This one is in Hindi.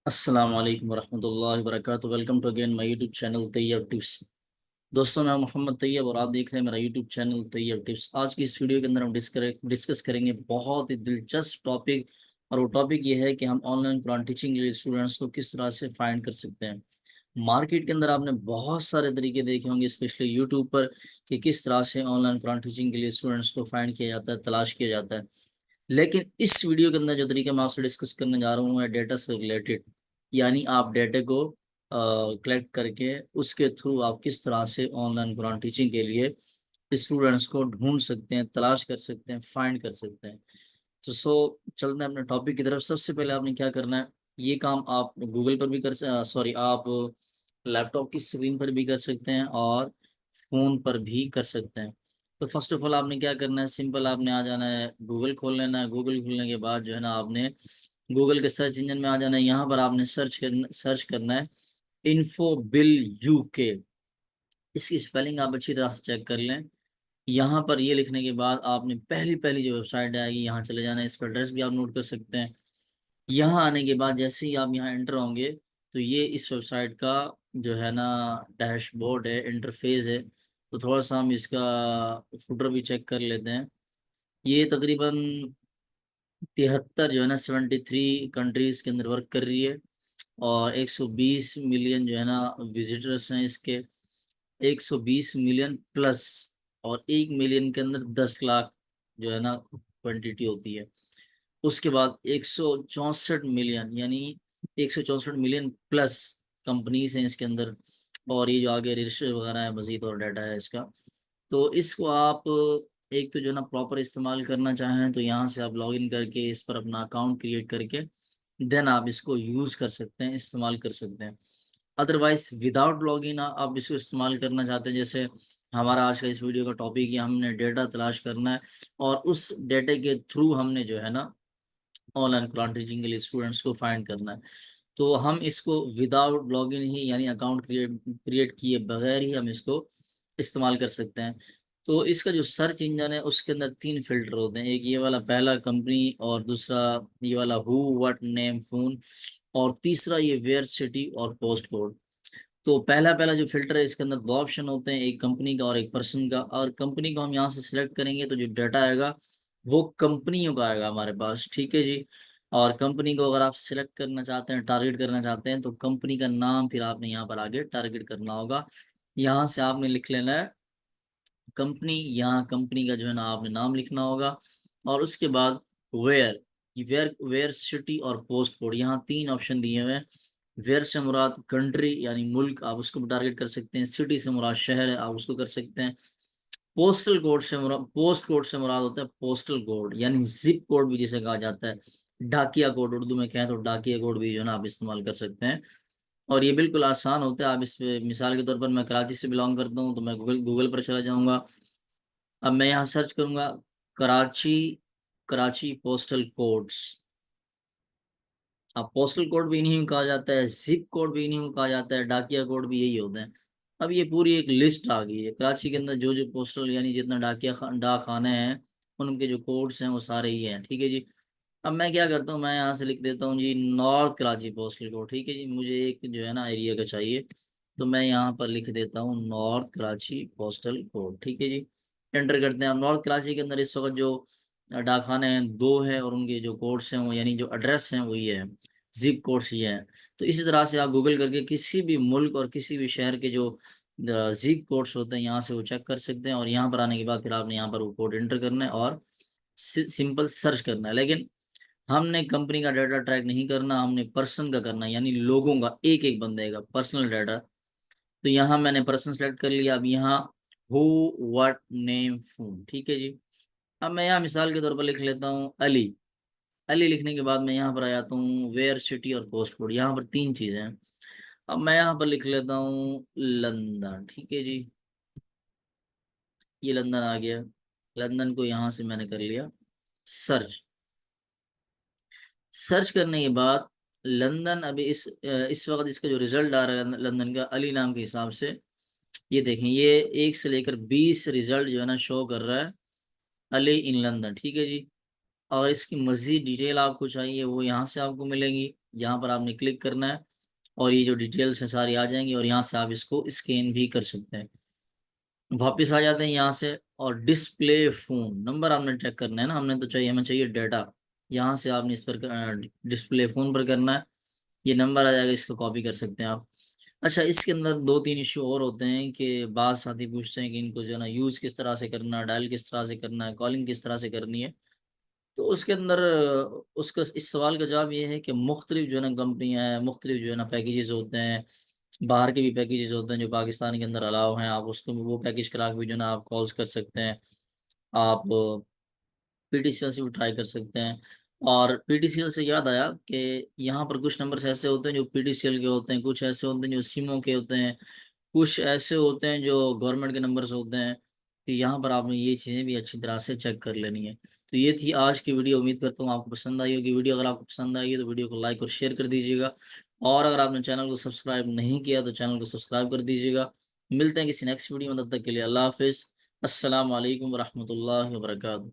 अस्सलाम वालेकुम वरहमतुल्लाहि वबरकातुहू। Welcome to again my YouTube channel Tayyab tips. दोस्तों, मैं मोहम्मद तैयब और आप देख रहे हैं मेरा यूट्यूब चैनल तैयब टिप्स। आज की इस वीडियो के अंदर हम डिस्कस करेंगे बहुत ही दिलचस्प टॉपिक। और वो टॉपिक ये है कि हम ऑनलाइन कुरान टीचिंग के लिए स्टूडेंट्स को किस तरह से फाइंड कर सकते हैं। मार्केट के अंदर आपने बहुत सारे तरीके देखे होंगे, स्पेशली यूट्यूब पर, कि किस तरह से ऑनलाइन कुरान टीचिंग के लिए स्टूडेंट्स को फाइंड किया जाता है, तलाश किया जाता है। लेकिन इस वीडियो के अंदर जो तरीका मैं आपसे डिस्कस करने जा रहा हूँ है डेटा से रिलेटेड। यानी आप डेटा को कलेक्ट करके उसके थ्रू आप किस तरह से ऑनलाइन कुरान टीचिंग के लिए स्टूडेंट्स को ढूंढ सकते हैं, तलाश कर सकते हैं, फाइंड कर सकते हैं। तो चलते हैं अपने टॉपिक की तरफ। सबसे पहले आपने क्या करना है, ये काम आप गूगल पर भी आप लैपटॉप की स्क्रीन पर भी कर सकते हैं और फोन पर भी कर सकते हैं। तो फर्स्ट ऑफ ऑल आपने क्या करना है, सिंपल आपने आ जाना है, गूगल खोल लेना है। गूगल खोलने के बाद जो है ना, आपने गूगल के सर्च इंजन में आ जाना है। यहाँ पर आपने सर्च करना है इन्फो बिल यूके। इसकी स्पेलिंग आप अच्छी तरह से चेक कर लें। यहाँ पर ये लिखने के बाद आपने पहली पहली जो वेबसाइट आएगी यहाँ चले जाना है। इसका एड्रेस भी आप नोट कर सकते हैं। यहाँ आने के बाद जैसे ही आप यहाँ एंटर होंगे तो ये इस वेबसाइट का जो है ना डैशबोर्ड है, इंटरफेस है। तो थोड़ा सा हम इसका फुटर भी चेक कर लेते हैं। ये तकरीबन 73 जो है ना 73 कंट्रीज के अंदर वर्क कर रही है। और 120 मिलियन जो है ना विजिटर्स हैं इसके, 120 मिलियन प्लस। और 1 मिलियन के अंदर 10 लाख जो है ना क्वांटिटी होती है। उसके बाद 164 मिलियन, यानी 164 मिलियन प्लस कंपनीज हैं इसके अंदर। और ये जो आगे रजिस्टर वगैरह है, मजीद और डाटा है इसका। तो इसको आप एक तो जो ना प्रॉपर इस्तेमाल करना चाहें तो यहाँ से आप लॉग इन करके इस पर अपना अकाउंट क्रिएट करके देन आप इसको यूज़ कर सकते हैं, इस्तेमाल कर सकते हैं। अदरवाइज विदाउट लॉगिन आप इसको इस्तेमाल करना चाहते हैं, जैसे हमारा आज का इस वीडियो का टॉपिक है, हमने डेटा तलाश करना है और उस डेटा के थ्रू हमने जो है ना ऑनलाइन कुरान टीचिंग के लिए स्टूडेंट्स को फाइंड करना है। तो हम इसको विदाउट लॉगिन ही, यानी अकाउंट क्रिएट किए बगैर ही हम इसको इस्तेमाल कर सकते हैं। तो इसका जो सर्च इंजन है उसके अंदर 3 फिल्टर होते हैं। एक ये वाला पहला कंपनी, और दूसरा ये वाला हु व्हाट नेम फोन, और तीसरा ये वेयर सिटी और पोस्ट कोड। तो पहला पहला जो फिल्टर है इसके अंदर 2 ऑप्शन होते हैं, एक कंपनी का और एक पर्सन का। और कंपनी को हम यहाँ से सिलेक्ट करेंगे तो जो डाटा आएगा वो कंपनियों का आएगा हमारे पास, ठीक है जी। और कंपनी को अगर आप सिलेक्ट करना चाहते हैं, टारगेट करना चाहते हैं, तो कंपनी का नाम फिर आपने यहाँ पर आगे टारगेट करना होगा। यहाँ से आपने लिख लेना है कंपनी, यहाँ कंपनी का जो है ना आपने नाम लिखना होगा। और उसके बाद वेयर, वेयर वेयर सिटी और पोस्ट कोड, यहाँ 3 ऑप्शन दिए हुए हैं। वेयर से मुराद कंट्री यानी मुल्क, आप उसको भी टारगेट कर सकते हैं। सिटी से मुराद शहर है, आप उसको कर सकते हैं। पोस्ट कोड से मुराद होता है पोस्टल कोड, यानी जिप कोड भी जिसे कहा जाता है। डाकिया कोड उर्दू में कहें तो डाकिया कोड भी जो है ना आप इस्तेमाल कर सकते हैं। और ये बिल्कुल आसान होता है। आप इस पे मिसाल के तौर पर मैं कराची से बिलोंग करता हूँ तो मैं गूगल गूगल पर चला जाऊंगा। अब मैं यहाँ सर्च करूंगा कराची, कराची पोस्टल कोड्स। अब पोस्टल कोड भी इन्हीं को कहा जाता है, जिप कोड भी इन्हीं को कहा जाता है, डाकिया कोड भी यही होते हैं। अब ये पूरी एक लिस्ट आ गई है कराची के अंदर, जो जो पोस्टल यानी जितना डाक खाने हैं उनके जो कोड्स हैं वो सारे ही हैं, ठीक है जी। अब मैं क्या करता हूँ, मैं यहाँ से लिख देता हूँ जी नॉर्थ कराची पोस्टल कोड, ठीक है जी। मुझे एक जो है ना एरिया का चाहिए, तो मैं यहाँ पर लिख देता हूँ नॉर्थ कराची पोस्टल कोड, ठीक है जी। एंटर करते हैं। अब नॉर्थ कराची के अंदर इस वक्त जो डाकखाने हैं 2 हैं, और उनके जो कोड्स हैं वो, यानी जो एड्रेस हैं वो ये है, जिप कोड्स ये हैं। तो इसी तरह से आप गूगल करके किसी भी मुल्क और किसी भी शहर के जो जिप कोड्स होते हैं यहाँ से वो चेक कर सकते हैं। और यहाँ पर आने के बाद फिर आपने यहाँ पर वो कोड एंटर करना है और सिंपल सर्च करना है। लेकिन हमने कंपनी का डाटा ट्रैक नहीं करना, हमने पर्सन का करना है, यानी लोगों का, एक एक बंदे का पर्सनल डाटा। तो यहाँ मैंने पर्सन सेलेक्ट कर लिया। अब यहाँ हु व्हाट नेम फोन, ठीक है जी। अब मैं यहाँ मिसाल के तौर पर लिख लेता हूँ अली। अली लिखने के बाद मैं यहाँ पर आ जाता हूँ वेयर सिटी और पोस्ट कोड, यहाँ पर 3 चीजें हैं। अब मैं यहाँ पर लिख लेता हूँ लंदन, ठीक है जी। ये लंदन आ गया। लंदन को यहाँ से मैंने कर लिया सर्च। सर्च करने के बाद लंदन, अभी इस वक्त इसका जो रिजल्ट आ रहा है लंदन का अली नाम के हिसाब से, ये देखें, ये 1 से लेकर 20 रिजल्ट जो है ना शो कर रहा है अली इन लंदन, ठीक है जी। और इसकी मजीद डिटेल आपको चाहिए वो यहाँ से आपको मिलेंगी। यहाँ पर आपने क्लिक करना है और ये जो डिटेल्स है सारी आ जाएंगी और यहाँ से आप इसको स्कैन भी कर सकते हैं। वापस आ जाते हैं यहाँ से और डिस्प्ले फोन नंबर आपने चेक करना है ना, हमने तो चाहिए, हमें चाहिए डाटा। यहाँ से आपने इस पर डिस्प्ले फोन पर करना है, ये नंबर आ जाएगा, इसको कॉपी कर सकते हैं आप। अच्छा, इसके अंदर दो तीन इश्यू और होते हैं कि बाद साथी पूछते हैं कि इनको जो है ना यूज़ किस तरह से करना है, डायल किस तरह से करना है, कॉलिंग किस तरह से करनी है। तो उसके अंदर उसका इस सवाल का जवाब ये है कि मुख्तलिफ जो है ना कंपनियां हैं, मुख्तलिफ जो है ना पैकेजेस होते हैं, बाहर के भी पैकेजेस होते हैं जो पाकिस्तान के अंदर अलाउ हैं, आप उसको वो पैकेज करा के भी जो है ना आप कॉल्स कर सकते हैं। आप पीटीसीएल से भी ट्राई कर सकते हैं। और पीटीसीएल से याद आया कि यहाँ पर कुछ नंबर्स ऐसे होते हैं जो पीटीसीएल के होते हैं, कुछ ऐसे होते हैं जो सिमो के होते हैं, कुछ ऐसे होते हैं जो गवर्नमेंट के नंबर्स होते हैं। तो यहाँ पर आपने ये चीज़ें भी अच्छी तरह से चेक कर लेनी है। तो ये थी आज की वीडियो, उम्मीद करता हूँ आपको पसंद आई होगी वीडियो। अगर आपको पसंद आई है तो वीडियो को लाइक और शेयर कर दीजिएगा, और अगर आपने चैनल को सब्सक्राइब नहीं किया तो चैनल को सब्सक्राइब कर दीजिएगा। मिलते हैं किसी नेक्स्ट वीडियो में, तब तक के लिए अल्लाह हाफिज़। अस्सलाम वालेकुम रहमतुल्लाहि व बरकातहू।